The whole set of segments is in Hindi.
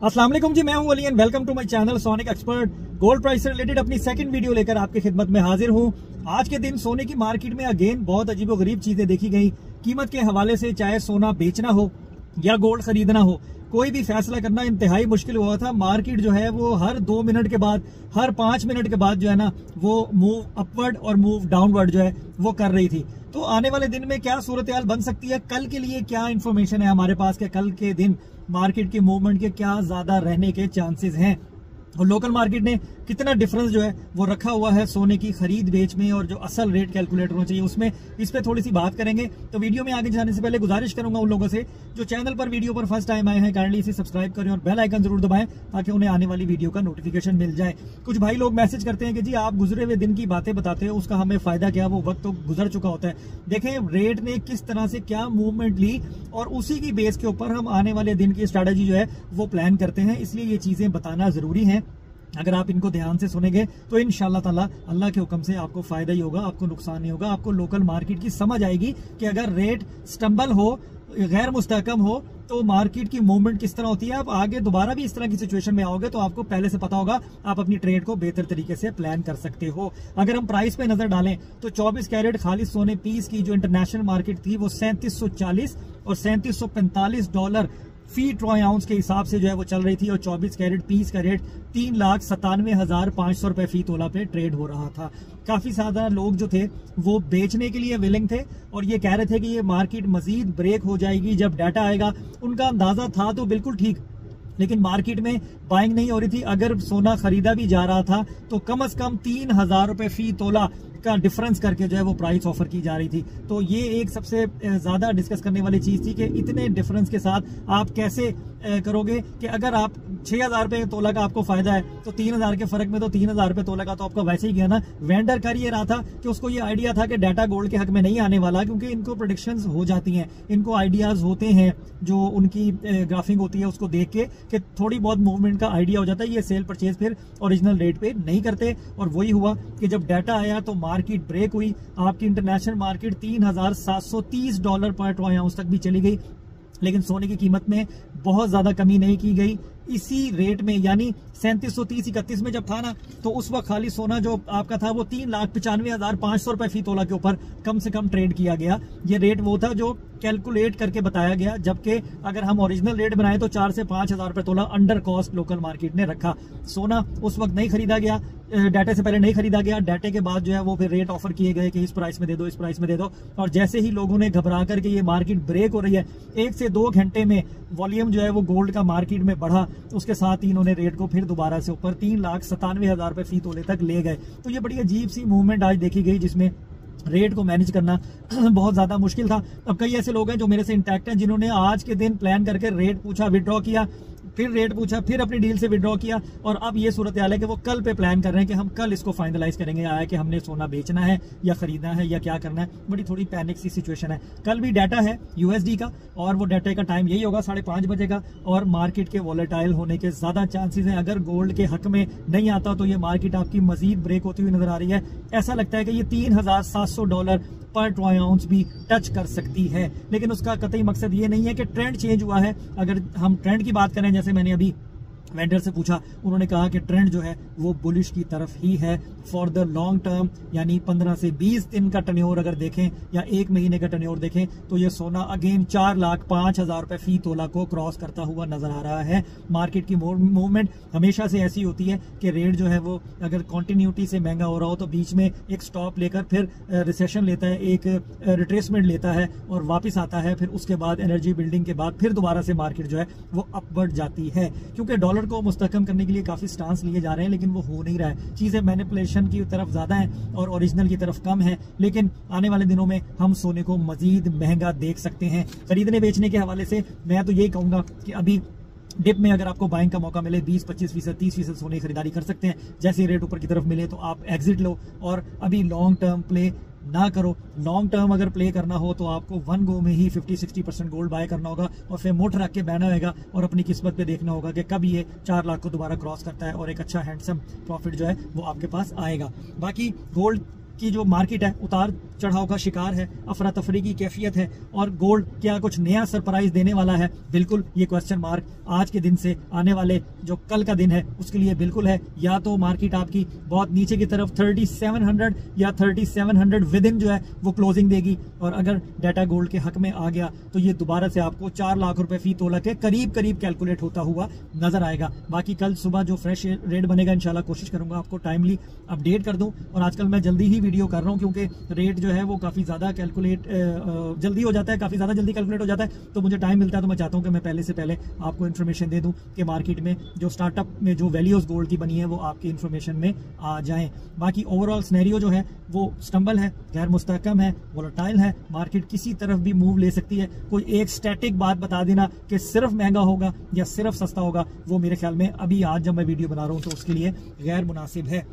अस्सलाम वालेकुम जी, मैं हूं Ali and welcome to my channel sonic expert. Gold price से रिलेटेड अपनी सेकंड वीडियो लेकर आपकी खिदमत में हाजिर हूं। आज के दिन सोने की मार्केट में अगेन बहुत अजीबोगरीब चीजें देखी गई। कीमत के हवाले से चाहे सोना बेचना हो या गोल्ड खरीदना हो, कोई भी फैसला करना इंतहाई मुश्किल हुआ था। मार्केट जो है वो हर 2 मिनट के बाद, हर 5 मिनट के बाद जो है ना वो मूव अपवर्ड और मूव डाउनवर्ड जो है वो कर रही थी। तो आने वाले दिन में क्या सूरत हाल बन सकती है, कल के लिए क्या इंफॉर्मेशन है हमारे पास कि कल के दिन मार्केट की मूवमेंट के क्या ज्यादा रहने के चांसेस हैं, और लोकल मार्केट ने कितना डिफरेंस जो है वो रखा हुआ है सोने की खरीद बेच में, और जो असल रेट कैलकुलेटर होना चाहिए उसमें, इस पे थोड़ी सी बात करेंगे। तो वीडियो में आगे जाने से पहले गुजारिश करूंगा उन लोगों से जो चैनल पर वीडियो पर फर्स्ट टाइम आए हैं, काइंडली इसे सब्सक्राइब करें और बेल आइकन जरूर दबाएं ताकि उन्हें आने वाली वीडियो का नोटिफिकेशन मिल जाए। कुछ भाई लोग मैसेज करते हैं कि जी आप गुजरे हुए दिन की बातें बताते हो, उसका हमें फायदा क्या, वो वक्त तो गुजर चुका होता है। देखें रेट ने किस तरह से क्या मूवमेंट ली और उसी की बेस के ऊपर हम आने वाले दिन की स्ट्रैटेजी जो है वो प्लान करते हैं, इसलिए ये चीजें बताना जरूरी है। अगर आप इनको ध्यान से सुनेंगे तो इंशाल्लाह ताला अल्लाह के हुक्म से आपको फायदा ही होगा, आपको नुकसान नहीं होगा। आपको लोकल मार्केट की समझ आएगी कि अगर रेट स्टम्बल हो, गैर मुस्तहकम हो, तो मार्केट की मूवमेंट किस तरह होती है। आप आगे दोबारा भी इस तरह की सिचुएशन में आओगे तो आपको पहले से पता होगा, आप अपनी ट्रेड को बेहतर तरीके से प्लान कर सकते हो। अगर हम प्राइस पे नजर डालें तो 24 कैरेट खालिस सोने पीस की जो इंटरनेशनल मार्केट थी वो 3740 और 3745 डॉलर फी ट्रॉय आउंस के हिसाब से जो है वो चल रही थी, और 24 कैरेट पीस का रेट 3,97,500 रुपए फी तोला पे ट्रेड हो रहा था। काफी ज्यादा लोग जो थे वो बेचने के लिए विलिंग थे और ये कह रहे थे कि ये मार्केट मजीद ब्रेक हो जाएगी जब डाटा आएगा। उनका अंदाजा था तो बिल्कुल ठीक, लेकिन मार्केट में बाइंग नहीं हो रही थी। अगर सोना खरीदा भी जा रहा था तो कम से कम 3,000 रुपए फी तोला का डिफरेंस करके जो है वो प्राइस ऑफर की जा रही थी। तो ये एक सबसे ज्यादा डिस्कस करने वाली चीज थी कि इतने डिफरेंस के साथ आप कैसे करोगे कि अगर आप 6,000 रुपए तोला का आपको फायदा है तो 3,000 के फर्क में तो 3,000 रुपए तोला का तो आपका वैसे ही गया ना। वेंडर कर ये रहा था कि उसको ये आइडिया था कि डाटा गोल्ड के हक में नहीं आने वाला, क्योंकि इनको प्रेडिक्शंस हो जाती हैं, इनको आइडियाज होते हैं, जो उनकी ग्राफिंग होती है उसको देख के कि थोड़ी बहुत मूवमेंट का आइडिया हो जाता है। ये सेल परचेज फिर ओरिजिनल रेट पे नहीं करते, और वही हुआ कि जब डाटा आया तो मार्केट ब्रेक हुई। आपकी इंटरनेशनल मार्केट 3,730 डॉलर पर ट्रॉय आउंस तक भी चली गई, लेकिन सोने की कीमत में बहुत ज्यादा कमी नहीं की गई। इसी रेट में यानी 3730-31 में जब था ना, तो उस वक्त खाली सोना जो आपका था वो 3,95,500 रुपए फी तोला के ऊपर कम से कम ट्रेड किया गया। ये रेट वो था जो कैलकुलेट करके बताया गया, जबकि अगर हम ओरिजिनल रेट बनाए तो 4 से 5,000 रुपए तोला अंडर कॉस्ट लोकल मार्केट ने रखा। सोना उस वक्त नहीं खरीदा गया, डाटे से पहले नहीं खरीदा गया। डाटे के बाद जो है वो फिर रेट ऑफर किए गए कि इस प्राइस में दे दो, इस प्राइस में दे दो, और जैसे ही लोगों ने घबरा करके ये मार्केट ब्रेक हो रही है, 1 से 2 घंटे में वॉल्यूम जो है वो गोल्ड का मार्केट में बढ़ा, उसके साथ ही इन्होंने रेट को फिर दोबारा से ऊपर 3,97,000 रुपए फी तोले तक ले गए। तो ये बड़ी अजीब सी मूवमेंट आज देखी गई जिसमें रेट को मैनेज करना बहुत ज्यादा मुश्किल था। अब कई ऐसे लोग हैं जो मेरे से इंटैक्ट हैं, जिन्होंने आज के दिन प्लान करके रेट पूछा, विड्रॉ किया, फिर रेट पूछा, फिर अपनी डील से विड्रॉ किया, और अब ये सूरत हाल है कि वो कल पे प्लान कर रहे हैं कि हम कल इसको फाइनलाइज करेंगे, आया कि हमने सोना बेचना है या खरीदना है या क्या करना है। बड़ी थोड़ी पैनिक सी सिचुएशन है। कल भी डाटा है यूएसडी का, और वो डाटा का टाइम यही होगा 5:30 बजे का, और मार्केट के वॉलेटाइल होने के ज्यादा चांसेस हैं। अगर गोल्ड के हक में नहीं आता तो ये मार्केट आपकी मजीद ब्रेक होती हुई नजर आ रही है। ऐसा लगता है कि ये 3,700 डॉलर पर ट्रॉय आउंस भी टच कर सकती है, लेकिन उसका कतई मकसद ये नहीं है कि ट्रेंड चेंज हुआ है। अगर हम ट्रेंड की बात करें, जैसे मैंने अभी वेंडर से पूछा, उन्होंने कहा कि ट्रेंड जो है वो बुलिश की तरफ ही है फॉर द लॉन्ग टर्म, यानी 15 से 20 दिन का टर्न्योर अगर देखें या 1 महीने का टर्न्योर देखें तो ये सोना अगेन 4,05,000 रुपए फी तोला को क्रॉस करता हुआ नजर आ रहा है। मार्केट की मूवमेंट हमेशा से ऐसी होती है कि रेट जो है वो अगर कॉन्टिन्यूटी से महंगा हो रहा हो तो बीच में एक स्टॉप लेकर फिर रिसेशन लेता है, एक रिट्रेसमेंट लेता है और वापस आता है, फिर उसके बाद एनर्जी बिल्डिंग के बाद फिर दोबारा से मार्केट जो है वो अपवर्ड जाती है। क्योंकि डॉलर को मुस्तहकम करने के लिए काफी स्टांस लिए जा रहे हैं, लेकिन वो हो नहीं रहा है। चीजें मैनिपुलेशन की तरफ ज्यादा हैं और ओरिजिनल की तरफ कम है, लेकिन आने वाले दिनों में हम सोने को मजीद महंगा देख सकते हैं। खरीदने बेचने के हवाले से मैं तो यही कहूंगा कि अभी डिप में अगर आपको बाइंग का मौका मिले 20-25%, 30% सोने की खरीदारी कर सकते हैं। जैसे रेट ऊपर की तरफ मिले तो आप एग्जिट लो, और अभी लॉन्ग टर्म प्ले ना करो। लॉन्ग टर्म अगर प्ले करना हो तो आपको वन गो में ही 50-60% गोल्ड बाय करना होगा, और फिर मोट रख के बहना होगा और अपनी किस्मत पे देखना होगा कि कब ये 4 लाख को दोबारा क्रॉस करता है और एक अच्छा हैंडसम प्रॉफिट जो है वो आपके पास आएगा। बाकी गोल्ड की जो मार्केट है उतार चढ़ाव का शिकार है, अफरा तफरी की कैफियत है, और गोल्ड क्या कुछ नया सरप्राइज देने वाला है? बिल्कुल, ये क्वेश्चन मार्क आज के दिन से आने वाले जो कल का दिन है उसके लिए बिल्कुल है। या तो मार्केट आपकी बहुत नीचे की तरफ 3700 या 3700 विद इन जो है वो क्लोजिंग देगी, और अगर डाटा गोल्ड के हक में आ गया तो ये दोबारा से आपको 4 लाख रुपए फी तोला के करीब करीब कैलकुलेट होता हुआ नजर आएगा। बाकी कल सुबह जो फ्रेश रेट बनेगा इंशाल्लाह कोशिश करूंगा आपको टाइमली अपडेट कर दूं, और आजकल मैं जल्दी ही वीडियो कर रहा हूं क्योंकि रेट जो है वो काफी ज्यादा कैलकुलेट जल्दी हो जाता है, काफी ज्यादा जल्दी कैलकुलेट हो जाता है, तो मुझे टाइम मिलता है तो मैं चाहता हूं कि मैं पहले से पहले आपको इन्फॉर्मेशन दे दूं कि मार्केट में जो स्टार्टअप में जो वैल्यूज गोल्ड की बनी है वो आपकी इन्फॉर्मेशन में आ जाए। बाकी ओवरऑल सिनेरियो जो है वो स्टम्बल है, गैर मुस्तहकम है, वोलेटाइल है, मार्केट किसी तरफ भी मूव ले सकती है। कोई एक स्टैटिक बात बता देना कि सिर्फ महंगा होगा या सिर्फ सस्ता होगा, वो मेरे ख्याल में अभी आज जब मैं वीडियो बना रहा हूं तो उसके लिए गैर मुनासिब है।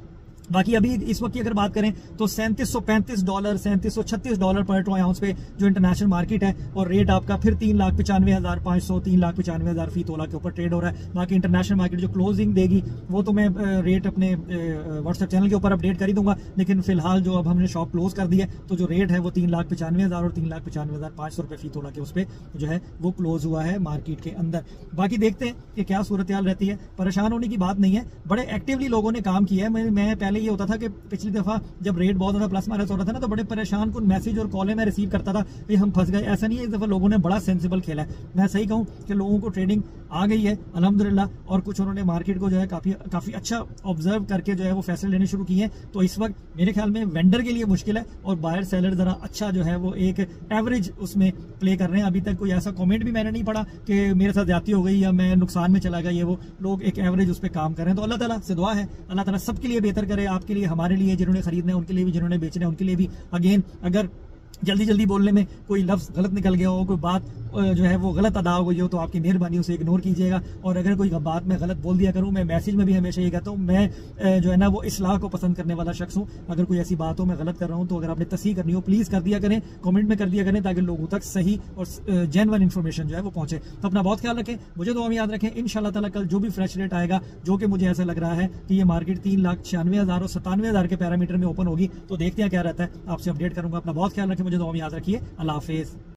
बाकी अभी इस वक्त की अगर बात करें तो $3735 $3736 पर ट्रो आउंस पे जो इंटरनेशनल मार्केट है, और रेट आपका फिर 3,95,500 3,95,000 फी तोला के ऊपर ट्रेड हो रहा है। बाकी इंटरनेशनल मार्केट जो क्लोजिंग देगी वो तो मैं रेट अपने व्हाट्सएप चैनल के ऊपर अपडेट कर ही दूंगा, लेकिन फिलहाल जो अब हमने शॉप क्लोज कर दी है तो जो रेट है वो 3,95,000 और 3,95,500 रुपए फी तोला के उस पर जो है वो क्लोज हुआ है मार्केट के अंदर। बाकी देखते हैं कि क्या सूरत हाल रहती है। परेशान होने की बात नहीं है, बड़े एक्टिवली लोगों ने काम किया है। मैं पहले ये होता था कि पिछली दफा जब रेट बहुत ज्यादा प्लस माइनस हो रहा था ना तो बड़े परेशान कुछ मैसेज और कॉलें मैं रिसीव करता था कि हम फंस गए। ऐसा नहीं है, इस दफा लोगों ने बड़ा सेंसिबल खेला है। मैं सही कहूं कि लोगों को ट्रेडिंग आ गई है अल्हम्दुलिल्लाह, और कुछ उन्होंने मार्केट को जो है काफी अच्छा ऑब्जर्व करके जो है वो फैसले लेने शुरू किए हैं। तो इस वक्त मेरे ख्याल में वेंडर के लिए मुश्किल है, और बायर सेलर जरा अच्छा जो है वो एक एवरेज उसमें प्ले कर रहे हैं। अभी तक कोई ऐसा कमेंट भी मैंने नहीं पढ़ा कि मेरे साथ ज्यादती हो गई या मैं नुकसान में चला गया, ये वो लोग एक एवरेज उस पर काम कर रहे हैं। तो अल्लाह ताला से दुआ है अल्लाह ताला सबके लिए बेहतर करे, आपके लिए, हमारे लिए, जिन्होंने खरीदना है उनके लिए भी, जिन्होंने बेचना है उनके लिए भी। अगेन अगर जल्दी बोलने में कोई लफ्ज गलत निकल गया हो, कोई बात जो है वो गलत अदा हो गई हो, तो आपकी मेहरबानी उसे इग्नोर कीजिएगा। और अगर कोई बात मैं गलत बोल दिया करूं, मैं मैसेज में भी हमेशा ये कहता हूं मैं जो है ना वो इस्लाह को पसंद करने वाला शख्स हूं। अगर कोई ऐसी बात हो मैं गलत कर रहा हूं तो अगर आपने तस्हीह करनी हो प्लीज कर दिया करें, कमेंट में कर दिया करें, ताकि लोगों तक सही और जेन्युइन इन्फॉर्मेशन जो है वो पहुंचे। तो अपना बहुत ख्याल रखें, मुझे दुआ में याद रखें। इंशाल्लाह ताला कल जो भी फ्रेश रेट आएगा, जो कि मुझे ऐसा लग रहा है कि ये मार्केट 3,96,000 और 97,000 के पैरामीटर में ओपन होगी, तो देखते हैं क्या रहता है, आपसे अपडेट करूंगा। अपना बहुत ख्याल रखें, मुझे दुआ में याद रखिए। अल्लाह हाफिज।